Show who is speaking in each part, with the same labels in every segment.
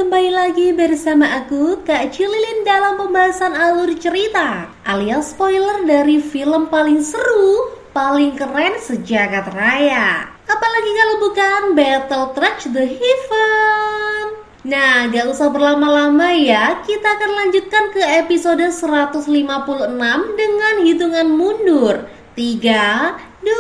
Speaker 1: kembali lagi bersama aku, Kak Cililin dalam pembahasan alur cerita alias spoiler dari film paling seru, paling keren sejagat raya. Apalagi kalau bukan Battle Tracks The Heaven. Nah, gak usah berlama-lama ya, kita akan lanjutkan ke episode 156 dengan hitungan mundur. 3, 2,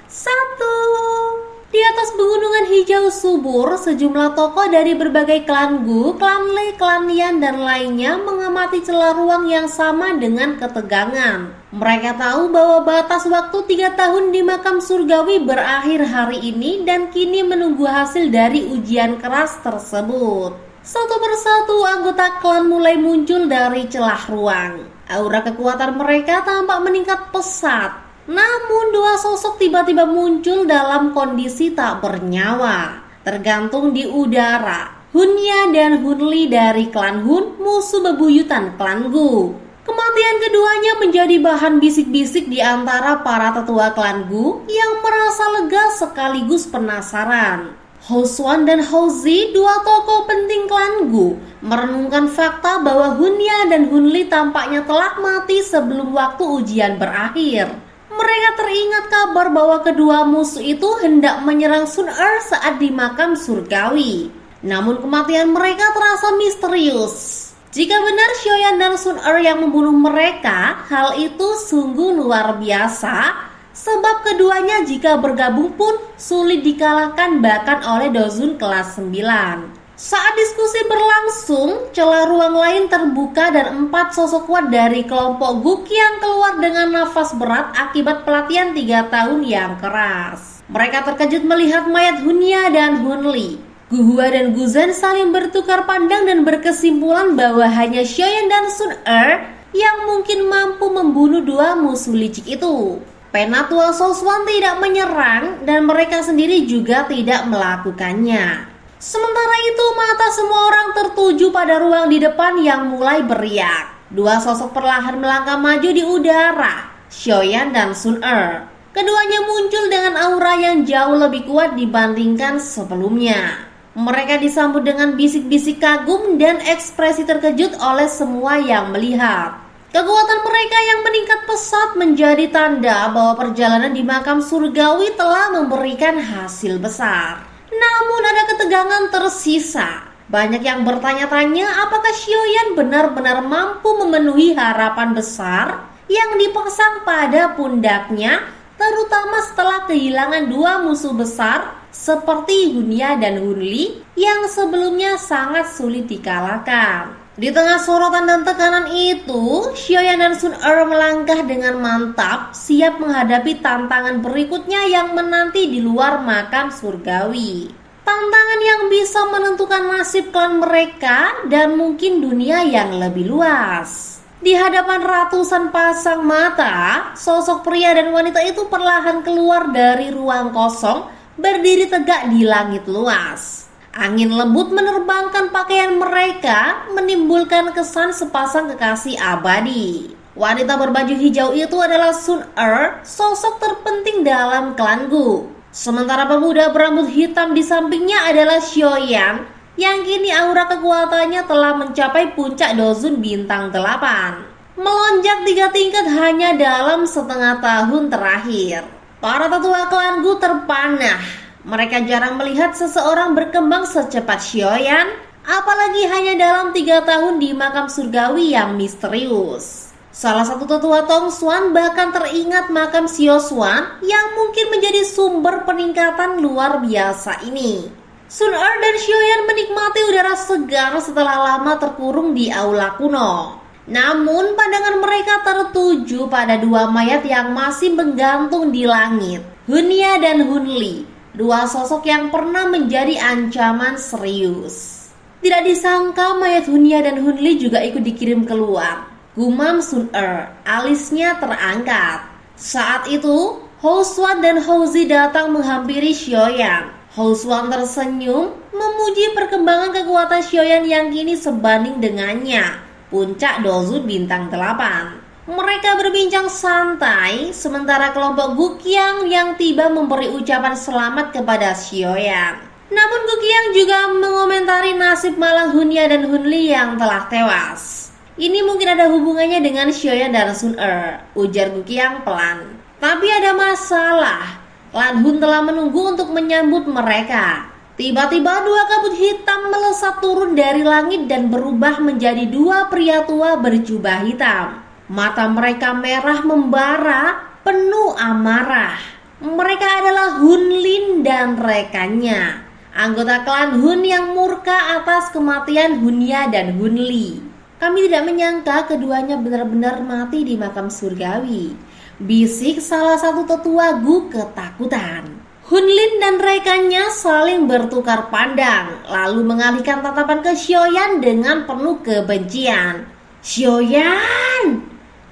Speaker 1: 1. Di atas pegunungan hijau subur, sejumlah tokoh dari berbagai klan Gu, klan Lei, klan Yan, dan lainnya mengamati celah ruang yang sama dengan ketegangan. Mereka tahu bahwa batas waktu 3 tahun di makam surgawi berakhir hari ini dan kini menunggu hasil dari ujian keras tersebut. Satu persatu anggota klan mulai muncul dari celah ruang. Aura kekuatan mereka tampak meningkat pesat. Namun dua sosok tiba-tiba muncul dalam kondisi tak bernyawa, tergantung di udara. Hunya dan Hunli dari klan Hun, musuh bebuyutan klan Gu. Kematian keduanya menjadi bahan bisik-bisik di antara para tetua klan Gu yang merasa lega sekaligus penasaran. Hou Xuan dan Hou Zi, dua tokoh penting klan Gu, merenungkan fakta bahwa Hunya dan Hunli tampaknya telah mati sebelum waktu ujian berakhir. Mereka teringat kabar bahwa kedua musuh itu hendak menyerang Sun Er saat di makam surgawi. Namun kematian mereka terasa misterius. Jika benar Xiaoyan dan Sun Er yang membunuh mereka, hal itu sungguh luar biasa. Sebab keduanya jika bergabung pun sulit dikalahkan bahkan oleh Dozun kelas 9. Saat diskusi berlangsung, celah ruang lain terbuka dan 4 sosok kuat dari kelompok Guk yang keluar dengan nafas berat akibat pelatihan 3 tahun yang keras. Mereka terkejut melihat mayat Hunya dan Hunli. Guhua dan Guzan saling bertukar pandang dan berkesimpulan bahwa hanya Xiaoyan dan Sun Er yang mungkin mampu membunuh dua musuh licik itu. Penatua Hou Xuan tidak menyerang dan mereka sendiri juga tidak melakukannya. Sementara itu mata semua orang tertuju pada ruang di depan yang mulai beriak. Dua sosok perlahan melangkah maju di udara, Xiaoyan dan Sun Er. Keduanya muncul dengan aura yang jauh lebih kuat dibandingkan sebelumnya. Mereka disambut dengan bisik-bisik kagum dan ekspresi terkejut oleh semua yang melihat. Kekuatan mereka yang meningkat pesat menjadi tanda bahwa perjalanan di makam surgawi telah memberikan hasil besar. Namun ada ketegangan tersisa. Banyak yang bertanya-tanya apakah Xiaoyan benar-benar mampu memenuhi harapan besar yang dipasang pada pundaknya, terutama setelah kehilangan dua musuh besar seperti Hunya dan Hunli yang sebelumnya sangat sulit dikalahkan. Di tengah sorotan dan tekanan itu, Xiaoyan dan Sun Er melangkah dengan mantap, siap menghadapi tantangan berikutnya yang menanti di luar makam surgawi. Tantangan yang bisa menentukan nasib klan mereka dan mungkin dunia yang lebih luas. Di hadapan ratusan pasang mata, sosok pria dan wanita itu perlahan keluar dari ruang kosong, berdiri tegak di langit luas. Angin lembut menerbangkan pakaian mereka, menimbulkan kesan sepasang kekasih abadi. Wanita berbaju hijau itu adalah Sun Er, sosok terpenting dalam klan Gu. Sementara pemuda berambut hitam di sampingnya adalah Xiaoyan, yang kini aura kekuatannya telah mencapai puncak Dozun bintang 8. Melonjak 3 tingkat hanya dalam setengah tahun terakhir. Para tetua klan Gu terpanah. Mereka jarang melihat seseorang berkembang secepat Xiaoyan, apalagi hanya dalam 3 tahun di makam surgawi yang misterius. Salah satu tetua Tong Xuan bahkan teringat makam Xiao Xuan yang mungkin menjadi sumber peningkatan luar biasa ini. Sun Er dan Xiaoyan menikmati udara segar setelah lama terkurung di aula kuno. Namun pandangan mereka tertuju pada dua mayat yang masih menggantung di langit, Hunya dan Hunli. Dua sosok yang pernah menjadi ancaman serius. Tidak disangka mayat Hunya dan Hunli juga ikut dikirim keluar. Gumam Sun Er, alisnya terangkat. Saat itu, Hou Xuan dan Hou Zi datang menghampiri Xiaoyan. Hou Xuan tersenyum, memuji perkembangan kekuatan Xiaoyan yang kini sebanding dengannya, puncak Dozun bintang 8. Mereka berbincang santai, sementara kelompok Guqiang yang tiba memberi ucapan selamat kepada Xiaoyan. Namun Guqiang juga mengomentari nasib malang Hunya dan Hunli yang telah tewas. Ini mungkin ada hubungannya dengan Xiaoyan dan Sun-er, ujar Guqiang pelan. Tapi ada masalah. Lan Hun telah menunggu untuk menyambut mereka. Tiba-tiba dua kabut hitam melesat turun dari langit dan berubah menjadi dua pria tua berjubah hitam. Mata mereka merah membara, penuh amarah. Mereka adalah Hunlin dan rekannya, anggota klan Hun yang murka atas kematian Hunya dan Hunli. Kami tidak menyangka keduanya benar-benar mati di makam surgawi, bisik salah satu tetua Gu ketakutan. Hunlin dan rekannya saling bertukar pandang, lalu mengalihkan tatapan ke Xiaoyan dengan penuh kebencian. "Xiaoyan!"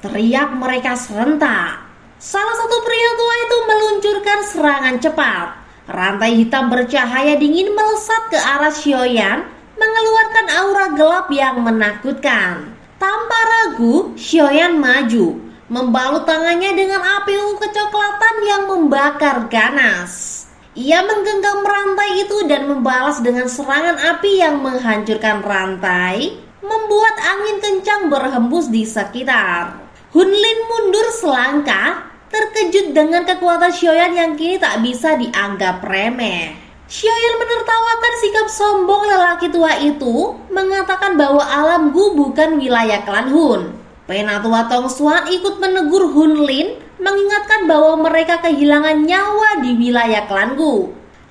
Speaker 1: teriak mereka serentak. Salah satu pria tua itu meluncurkan serangan cepat. Rantai hitam bercahaya dingin melesat ke arah Xiaoyan, mengeluarkan aura gelap yang menakutkan. Tanpa ragu, Xiaoyan maju, membalut tangannya dengan api ungu kecoklatan yang membakar ganas. Ia menggenggam rantai itu dan membalas dengan serangan api yang menghancurkan rantai, membuat angin kencang berhembus di sekitar. Hunlin mundur selangkah, terkejut dengan kekuatan Xiaoyan yang kini tak bisa dianggap remeh. Xiaoyan menertawakan sikap sombong lelaki tua itu, mengatakan bahwa alam Gu bukan wilayah klan Hun. Penatua Tong Xuan ikut menegur Hunlin, mengingatkan bahwa mereka kehilangan nyawa di wilayah klan Gu.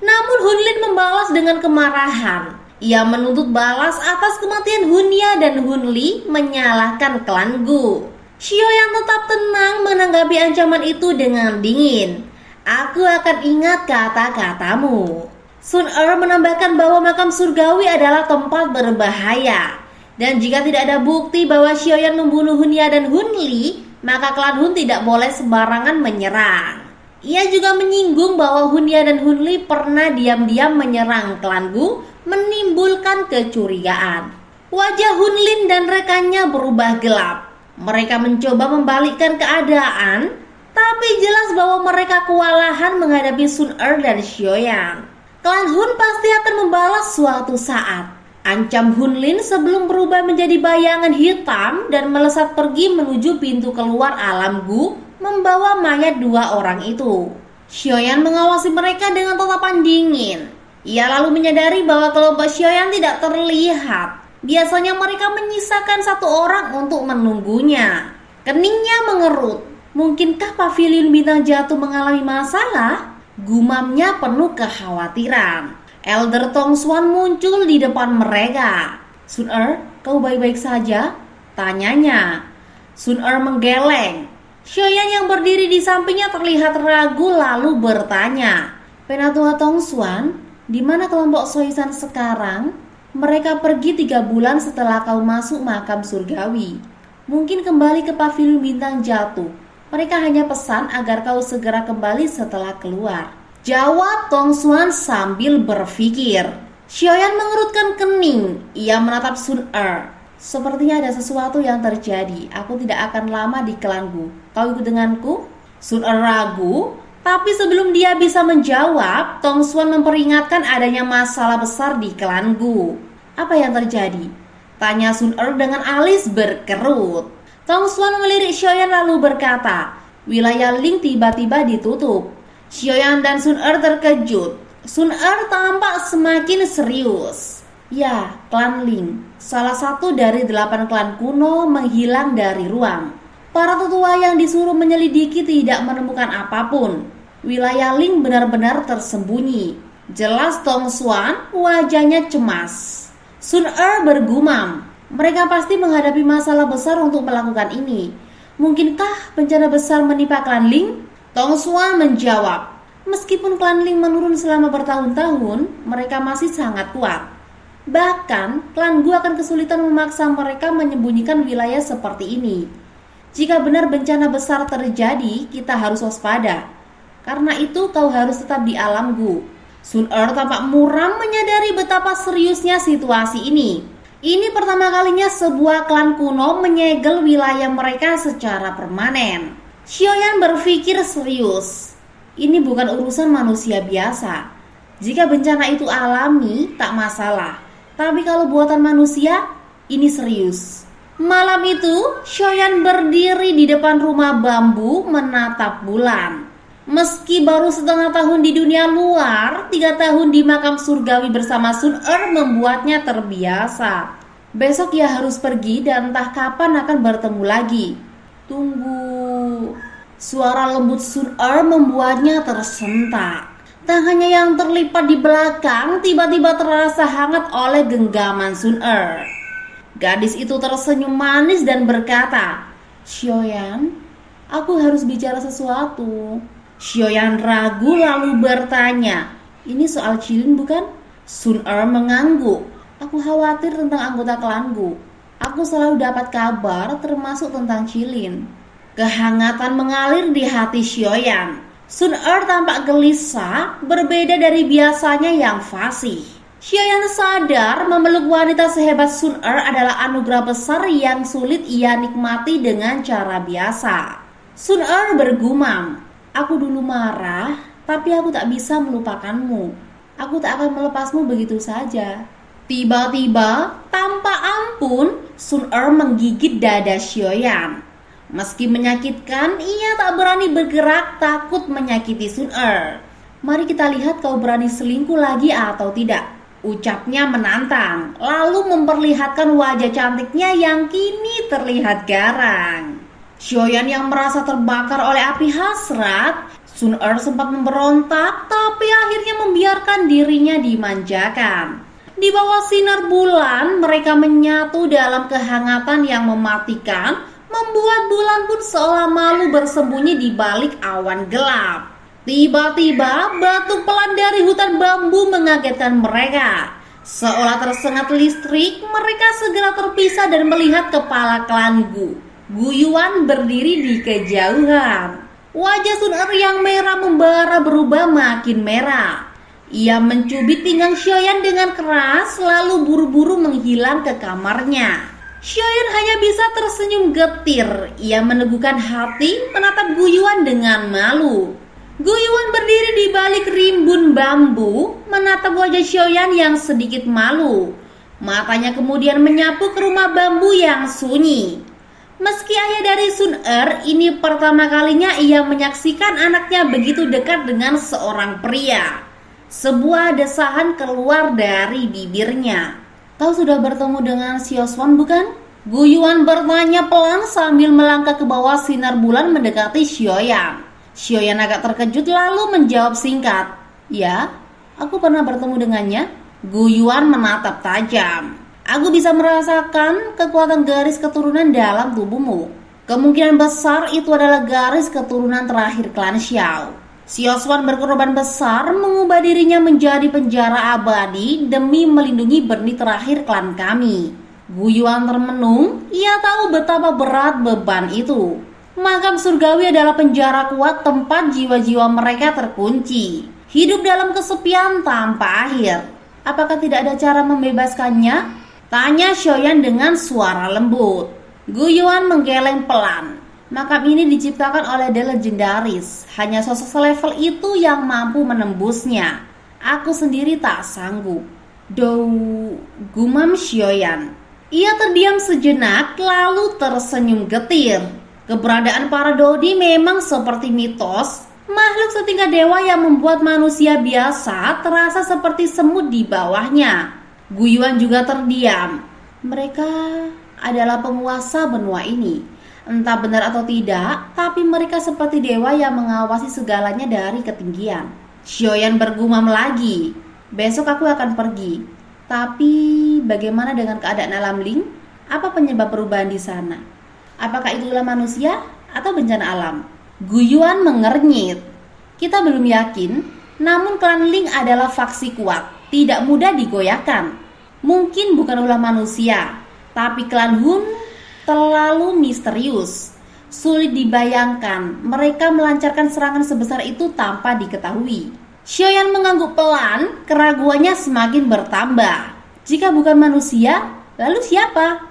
Speaker 1: Namun Hunlin membalas dengan kemarahan. Ia menuntut balas atas kematian Hunya dan Hunli, menyalahkan klan Gu. Xiaoyan tetap tenang menanggapi ancaman itu dengan dingin. "Aku akan ingat kata-katamu." Sun-er menambahkan bahwa makam surgawi adalah tempat berbahaya, dan jika tidak ada bukti bahwa Xiaoyan membunuh Hunya dan Hunli, maka klan Hun tidak boleh sembarangan menyerang. Ia juga menyinggung bahwa Hunya dan Hunli pernah diam-diam menyerang klan Gu, menimbulkan kecurigaan. Wajah Hunlin dan rekannya berubah gelap. Mereka mencoba membalikkan keadaan, tapi jelas bahwa mereka kewalahan menghadapi Sun-er dan Xiaoyan. Klan Hun pasti akan membalas suatu saat, ancam Hunlin sebelum berubah menjadi bayangan hitam dan melesat pergi menuju pintu keluar alam Gu, membawa mayat dua orang itu. Xiaoyan mengawasi mereka dengan tatapan dingin. Ia lalu menyadari bahwa kelompok Xiaoyan tidak terlihat. Biasanya mereka menyisakan satu orang untuk menunggunya. Keningnya mengerut. Mungkinkah pavilion bintang jatuh mengalami masalah? Gumamnya penuh kekhawatiran. Elder Tong Xuan muncul di depan mereka. "Sun-er, kau baik-baik saja?" tanyanya. Sun-er menggeleng. Xiaoyan yang berdiri di sampingnya terlihat ragu lalu bertanya, "Penatua Tong Xuan, di mana kelompok Soisan sekarang?" "Mereka pergi 3 bulan setelah kau masuk makam surgawi. Mungkin kembali ke pavilion bintang jatuh. Mereka hanya pesan agar kau segera kembali setelah keluar," jawab Tong Xuan sambil berpikir. Xiaoyan mengerutkan kening. Ia menatap Sun-er. "Sepertinya ada sesuatu yang terjadi. Aku tidak akan lama di klan Gu. Kau ikut denganku?" Sun-er ragu, tapi sebelum dia bisa menjawab, Tong Xuan memperingatkan adanya masalah besar di klan Gu. "Apa yang terjadi?" tanya Sun-er dengan alis berkerut. Tong Xuan melirik Xiaoyan lalu berkata, "Wilayah Ling tiba-tiba ditutup." Xiaoyan dan Sun-er terkejut. Sun-er tampak semakin serius. "Ya, klan Ling, salah satu dari 8 klan kuno menghilang dari ruang. Para tetua yang disuruh menyelidiki tidak menemukan apapun. Wilayah Ling benar-benar tersembunyi." Jelas Tong Xuan wajahnya cemas. Sun-er bergumam, "Mereka pasti menghadapi masalah besar untuk melakukan ini. Mungkinkah bencana besar menimpa klan Ling?" Tong Xuan menjawab, "Meskipun klan Ling menurun selama bertahun-tahun, mereka masih sangat kuat. Bahkan, klan Gu akan kesulitan memaksa mereka menyembunyikan wilayah seperti ini. Jika benar bencana besar terjadi, kita harus waspada. Karena itu kau harus tetap di alam Gu." Sun-er tampak muram menyadari betapa seriusnya situasi ini. Ini pertama kalinya sebuah klan kuno menyegel wilayah mereka secara permanen. Xiaoyan berpikir serius. Ini bukan urusan manusia biasa. Jika bencana itu alami, tak masalah. Tapi kalau buatan manusia, ini serius. Malam itu, Shoyan berdiri di depan rumah bambu menatap bulan. Meski baru setengah tahun di dunia luar, 3 tahun di makam surgawi bersama Sun Er membuatnya terbiasa. Besok ia harus pergi dan entah kapan akan bertemu lagi. Tunggu. Suara lembut Sun Er membuatnya tersentak. Tangannya yang terlipat di belakang tiba-tiba terasa hangat oleh genggaman Sun Er. Gadis itu tersenyum manis dan berkata, "Shoyan, aku harus bicara sesuatu." Shoyan ragu lalu bertanya, "Ini soal Chilin bukan?" Sun Er mengangguk. "Aku khawatir tentang anggota klanku. Aku selalu dapat kabar termasuk tentang Chilin." Kehangatan mengalir di hati Shoyan. Sun Er tampak gelisah, berbeda dari biasanya yang fasih. Shoyan sadar memeluk wanita sehebat Sun Er adalah anugerah besar yang sulit ia nikmati dengan cara biasa. Sun Er bergumam, "Aku dulu marah, tapi aku tak bisa melupakanmu. Aku tak akan melepasmu begitu saja." Tiba-tiba, tanpa ampun, Sun Er menggigit dada Shoyan. Meski menyakitkan, ia tak berani bergerak takut menyakiti Sun Er. "Mari kita lihat kau berani selingkuh lagi atau tidak," ucapnya menantang, lalu memperlihatkan wajah cantiknya yang kini terlihat garang. Shoyan yang merasa terbakar oleh api hasrat, Sun Er sempat memberontak tapi akhirnya membiarkan dirinya dimanjakan. Di bawah sinar bulan, mereka menyatu dalam kehangatan yang mematikan, membuat bulan pun seolah malu bersembunyi di balik awan gelap. Tiba-tiba batu pelan dari hutan bambu mengagetkan mereka. Seolah tersengat listrik, mereka segera terpisah dan melihat kepala klan Gu Yuan berdiri di kejauhan. Wajah Sun Er yang merah membara berubah makin merah. Ia mencubit pinggang Shoyan dengan keras lalu buru-buru menghilang ke kamarnya. Shoyan hanya bisa tersenyum getir. Ia meneguhkan hati menatap Gu Yuan dengan malu. Gu Yuan berdiri di balik rimbun bambu, menatap wajah Shoyan yang sedikit malu. Matanya kemudian menyapu ke rumah bambu yang sunyi. Meski ayah dari Sun Er, ini pertama kalinya ia menyaksikan anaknya begitu dekat dengan seorang pria. Sebuah desahan keluar dari bibirnya. "Kau sudah bertemu dengan Xiaoswan bukan?" Gu Yuan bertanya pelan sambil melangkah ke bawah sinar bulan mendekati Shoyan. Shoyan agak terkejut lalu menjawab singkat, "Ya, aku pernah bertemu dengannya." Gu Yuan menatap tajam. "Aku bisa merasakan kekuatan garis keturunan dalam tubuhmu. Kemungkinan besar itu adalah garis keturunan terakhir klan Xiao. Xiaoswan berkorban besar mengubah dirinya menjadi penjara abadi demi melindungi benih terakhir klan kami." Gu Yuan termenung, ia tahu betapa berat beban itu. Makam surgawi adalah penjara kuat tempat jiwa-jiwa mereka terkunci, hidup dalam kesepian tanpa akhir. "Apakah tidak ada cara membebaskannya?" tanya Shoyan dengan suara lembut. Gu Yuan menggeleng pelan. "Makam ini diciptakan oleh The Legendaris. Hanya sosok selevel itu yang mampu menembusnya. Aku sendiri tak sanggup." Gumam Shoyan. Ia terdiam sejenak lalu tersenyum getir. Keberadaan para Dodi memang seperti mitos, makhluk setingkat dewa yang membuat manusia biasa terasa seperti semut di bawahnya. Gu Yuan juga terdiam. Mereka adalah penguasa benua ini. Entah benar atau tidak, tapi mereka seperti dewa yang mengawasi segalanya dari ketinggian. Shoyan bergumam lagi. "Besok aku akan pergi. Tapi bagaimana dengan keadaan alam Ling? Apa penyebab perubahan di sana? Apakah itu ulah manusia atau bencana alam?" Gu Yuan mengernyit. "Kita belum yakin, namun klan Ling adalah faksi kuat, tidak mudah digoyahkan. Mungkin bukan ulah manusia, tapi klan Hun terlalu misterius. Sulit dibayangkan mereka melancarkan serangan sebesar itu tanpa diketahui." Shoyan mengangguk pelan, keraguannya semakin bertambah. Jika bukan manusia, lalu siapa?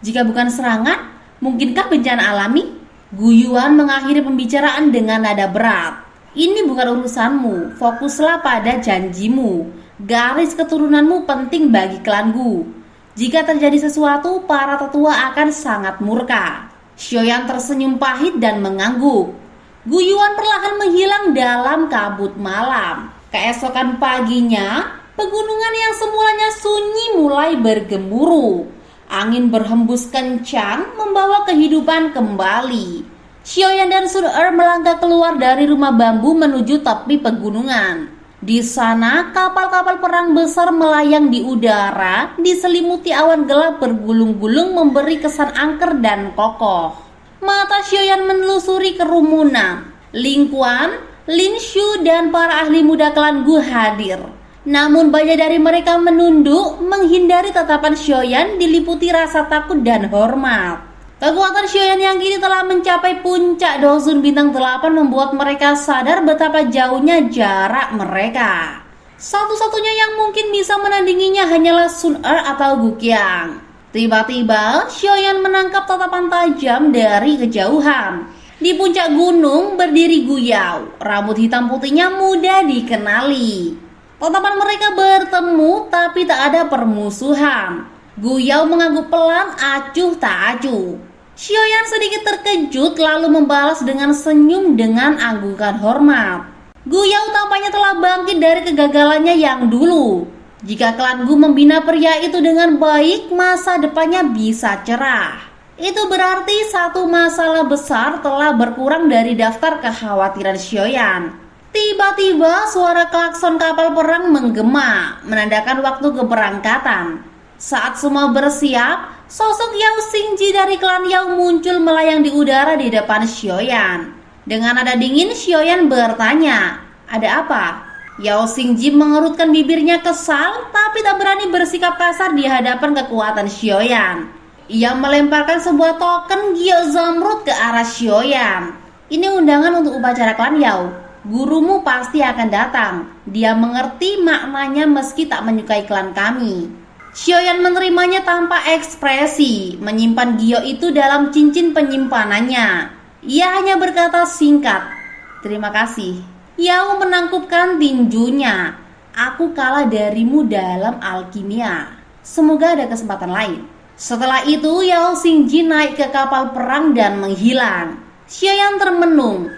Speaker 1: Jika bukan serangan, mungkinkah bencana alami? Gu Yuan mengakhiri pembicaraan dengan nada berat. Ini bukan urusanmu, fokuslah pada janjimu. Garis keturunanmu penting bagi klan Gu. Jika terjadi sesuatu, para tetua akan sangat murka. Xiaoyan tersenyum pahit dan mengangguk. Gu Yuan perlahan menghilang dalam kabut malam. Keesokan paginya, pegunungan yang semulanya sunyi mulai bergemuruh. Angin berhembus kencang membawa kehidupan kembali. Xiaoyan dan Sun Er melangkah keluar dari rumah bambu menuju tepi pegunungan. Di sana, kapal-kapal perang besar melayang di udara, diselimuti awan gelap bergulung-gulung memberi kesan angker dan kokoh. Mata Xiaoyan menelusuri kerumunan. Ling Quan, Lin Shu, dan para ahli muda klan Gu hadir. Namun banyak dari mereka menunduk, menghindari tatapan Xiaoyan diliputi rasa takut dan hormat. Kekuatan Xiaoyan yang kini telah mencapai puncak Dozun bintang 8 membuat mereka sadar betapa jauhnya jarak mereka. Satu-satunya yang mungkin bisa menandinginya hanyalah Sun Er atau Gu Qiang. Tiba-tiba, Xiaoyan menangkap tatapan tajam dari kejauhan. Di puncak gunung berdiri Gu Yao, rambut hitam putihnya mudah dikenali. Tatapan mereka bertemu tapi tak ada permusuhan. Gu Yao mengangguk pelan, acuh tak acuh. Xiaoyan sedikit terkejut lalu membalas dengan senyum dengan anggukan hormat. Gu Yao tampaknya telah bangkit dari kegagalannya yang dulu. Jika klan Gu membina pria itu dengan baik, masa depannya bisa cerah. Itu berarti satu masalah besar telah berkurang dari daftar kekhawatiran Xiaoyan. Tiba-tiba suara klakson kapal perang menggema, menandakan waktu keberangkatan. Saat semua bersiap, sosok Yao Xingji dari klan Yao muncul melayang di udara di depan Xiaoyan. Dengan nada dingin, Xiaoyan bertanya, "Ada apa?" Yao Xingji mengerutkan bibirnya kesal, tapi tak berani bersikap kasar di hadapan kekuatan Xiaoyan. Ia melemparkan sebuah token Gio Zamrud ke arah Xiaoyan. "Ini undangan untuk upacara klan Yao. Gurumu pasti akan datang. Dia mengerti maknanya meski tak menyukai klan kami." Xiaoyan menerimanya tanpa ekspresi, menyimpan Gio itu dalam cincin penyimpanannya. Ia hanya berkata singkat, "Terima kasih." Yao menangkupkan tinjunya. "Aku kalah darimu dalam alkimia. Semoga ada kesempatan lain." Setelah itu, Yao Xingji naik ke kapal perang dan menghilang. Xiaoyan termenung.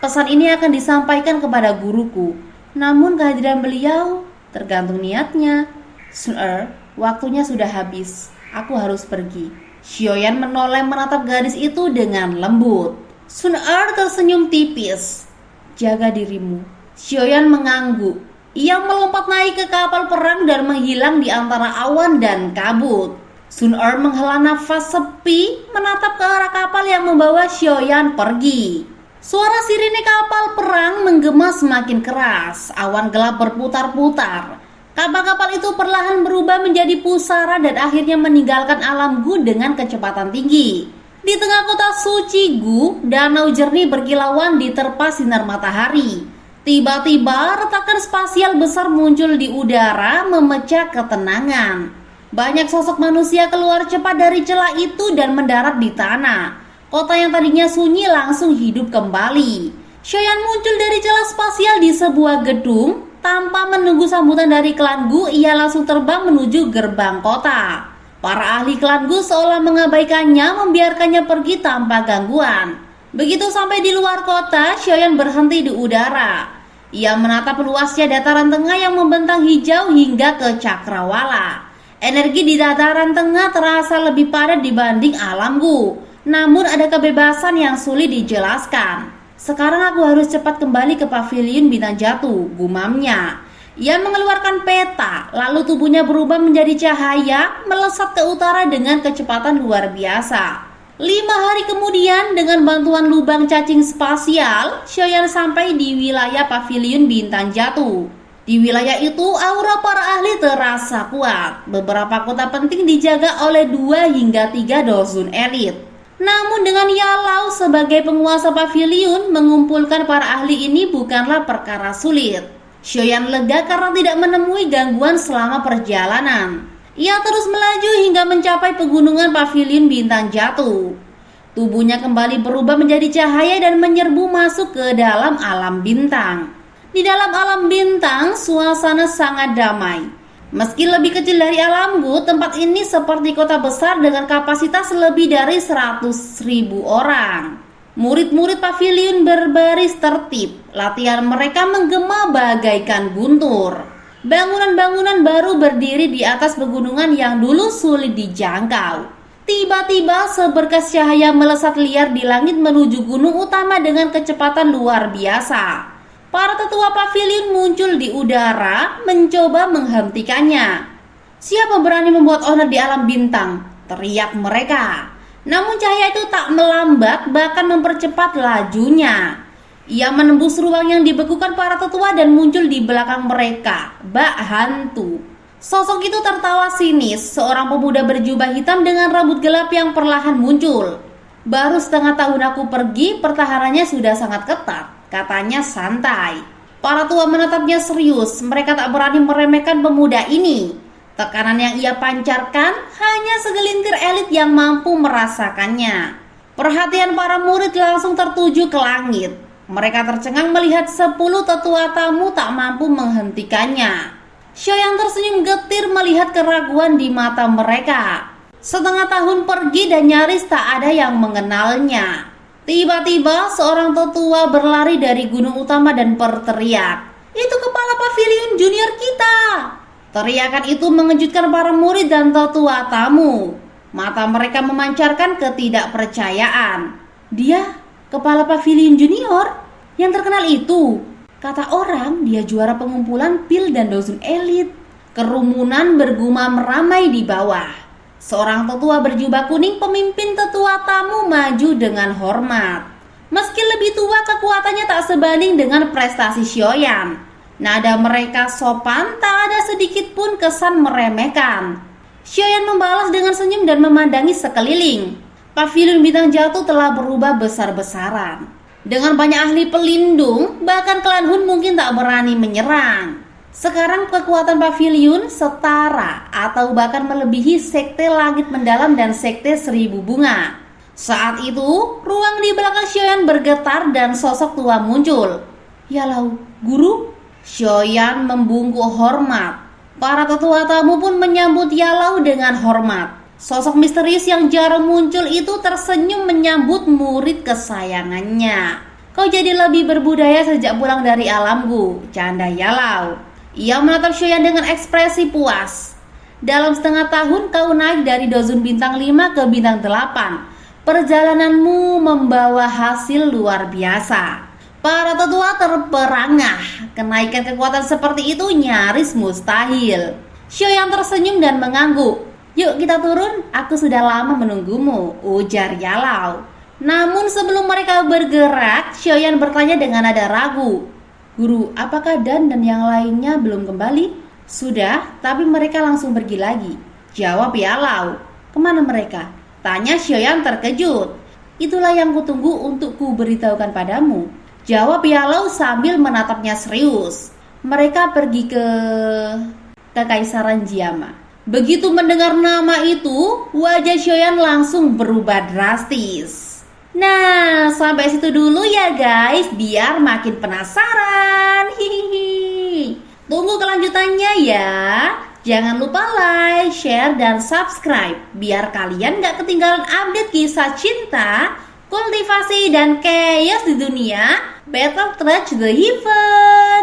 Speaker 1: Pesan ini akan disampaikan kepada guruku. Namun kehadiran beliau tergantung niatnya. Sun Er, waktunya sudah habis. Aku harus pergi. Xiaoyan menoleh menatap gadis itu dengan lembut. Sun Er tersenyum tipis. "Jaga dirimu." Xiaoyan mengangguk. Ia melompat naik ke kapal perang dan menghilang di antara awan dan kabut. Sun Er menghela nafas sepi, menatap ke arah kapal yang membawa Xiaoyan pergi. Suara sirine kapal perang menggema semakin keras. Awan gelap berputar-putar. Kapal-kapal itu perlahan berubah menjadi pusara dan akhirnya meninggalkan alam Gu dengan kecepatan tinggi. Di tengah kota suci Gu, danau jernih berkilauan diterpa sinar matahari. Tiba-tiba retakan spasial besar muncul di udara memecah ketenangan. Banyak sosok manusia keluar cepat dari celah itu dan mendarat di tanah. Kota yang tadinya sunyi langsung hidup kembali. Xiaoyan muncul dari celah spasial di sebuah gedung. Tanpa menunggu sambutan dari klan Gu, ia langsung terbang menuju gerbang kota. Para ahli klan Gu seolah mengabaikannya, membiarkannya pergi tanpa gangguan. Begitu sampai di luar kota, Xiaoyan berhenti di udara. Ia menatap luasnya dataran tengah yang membentang hijau hingga ke cakrawala. Energi di dataran tengah terasa lebih padat dibanding alam Gu. Namun ada kebebasan yang sulit dijelaskan. "Sekarang aku harus cepat kembali ke pavilion bintang jatuh," gumamnya. Ia mengeluarkan peta, lalu tubuhnya berubah menjadi cahaya, melesat ke utara dengan kecepatan luar biasa. 5 hari kemudian, dengan bantuan lubang cacing spasial, Xiaoyan sampai di wilayah pavilion bintang jatuh. Di wilayah itu, aura para ahli terasa kuat. Beberapa kota penting dijaga oleh 2 hingga 3 dozun elit. Namun dengan Yalau sebagai penguasa pavilion, mengumpulkan para ahli ini bukanlah perkara sulit. Xiaoyan lega karena tidak menemui gangguan selama perjalanan. Ia terus melaju hingga mencapai pegunungan pavilion bintang jatuh. Tubuhnya kembali berubah menjadi cahaya dan menyerbu masuk ke dalam alam bintang. Di dalam alam bintang, suasana sangat damai. Meski lebih kecil dari alamku, tempat ini seperti kota besar dengan kapasitas lebih dari 100.000 orang. Murid-murid pavilion berbaris tertib. Latihan mereka menggema bagaikan guntur. Bangunan-bangunan baru berdiri di atas pegunungan yang dulu sulit dijangkau. Tiba-tiba seberkas cahaya melesat liar di langit menuju gunung utama dengan kecepatan luar biasa. Para tetua pavilion muncul di udara mencoba menghentikannya. "Siapa berani membuat onar di alam bintang?" teriak mereka. Namun cahaya itu tak melambat, bahkan mempercepat lajunya. Ia menembus ruang yang dibekukan para tetua dan muncul di belakang mereka, bak hantu. Sosok itu tertawa sinis, seorang pemuda berjubah hitam dengan rambut gelap yang perlahan muncul. "Baru setengah tahun aku pergi, pertahanannya sudah sangat ketat," katanya santai. Para tua menatapnya serius, mereka tak berani meremehkan pemuda ini. Tekanan yang ia pancarkan hanya segelintir elit yang mampu merasakannya. Perhatian para murid langsung tertuju ke langit. Mereka tercengang melihat 10 tetua tamu tak mampu menghentikannya. Xiaoyan tersenyum getir melihat keraguan di mata mereka. Setengah tahun pergi dan nyaris tak ada yang mengenalnya. Tiba-tiba seorang tetua berlari dari gunung utama dan berteriak, "Itu kepala pavilion junior kita!" Teriakan itu mengejutkan para murid dan tetua tamu. Mata mereka memancarkan ketidakpercayaan. "Dia kepala pavilion junior yang terkenal itu. Kata orang dia juara pengumpulan pil dan dozun elit." Kerumunan bergumam ramai di bawah. Seorang tetua berjubah kuning pemimpin tetua tamu maju dengan hormat. Meski lebih tua, kekuatannya tak sebanding dengan prestasi Xiaoyan. Nada mereka sopan, tak ada sedikit pun kesan meremehkan. Xiaoyan membalas dengan senyum dan memandangi sekeliling. Pavilion bintang jatuh telah berubah besar-besaran. Dengan banyak ahli pelindung, bahkan klan Hun mungkin tak berani menyerang. Sekarang kekuatan pavilion setara atau bahkan melebihi sekte langit mendalam dan sekte 1000 bunga. Saat itu, ruang di belakang Xiaoyan bergetar dan sosok tua muncul. "Yalau, guru?" Xiaoyan membungkuk hormat. Para tetua tamu pun menyambut Yalau dengan hormat. Sosok misterius yang jarang muncul itu tersenyum menyambut murid kesayangannya. "Kau jadi lebih berbudaya sejak pulang dari alamku," canda Yalau. Ia menatap Xiaoyan dengan ekspresi puas. "Dalam setengah tahun kau naik dari dozun bintang 5 ke bintang 8. Perjalananmu membawa hasil luar biasa." Para tetua terperangah. Kenaikan kekuatan seperti itu nyaris mustahil. Xiaoyan tersenyum dan mengangguk. "Yuk kita turun, aku sudah lama menunggumu," ujar Yalau. Namun sebelum mereka bergerak, Xiaoyan bertanya dengan nada ragu, "Guru, apakah Dan yang lainnya belum kembali?" "Sudah, tapi mereka langsung pergi lagi," jawab Yalau. "Kemana mereka?" tanya Xiaoyan terkejut. "Itulah yang kutunggu untuk ku beritahukan padamu," jawab Yalau sambil menatapnya serius. "Mereka pergi ke Kekaisaran Jiama." Begitu mendengar nama itu, wajah Xiaoyan langsung berubah drastis. Nah, sampai situ dulu ya guys, biar makin penasaran. Hihihi. Tunggu kelanjutannya ya. Jangan lupa like, share, dan subscribe biar kalian gak ketinggalan update kisah cinta, kultivasi, dan chaos di dunia Battle Trade the Heaven.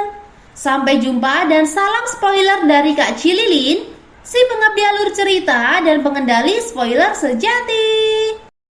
Speaker 1: Sampai jumpa dan salam spoiler dari Kak Cililin, si pengabdi alur cerita dan pengendali spoiler sejati.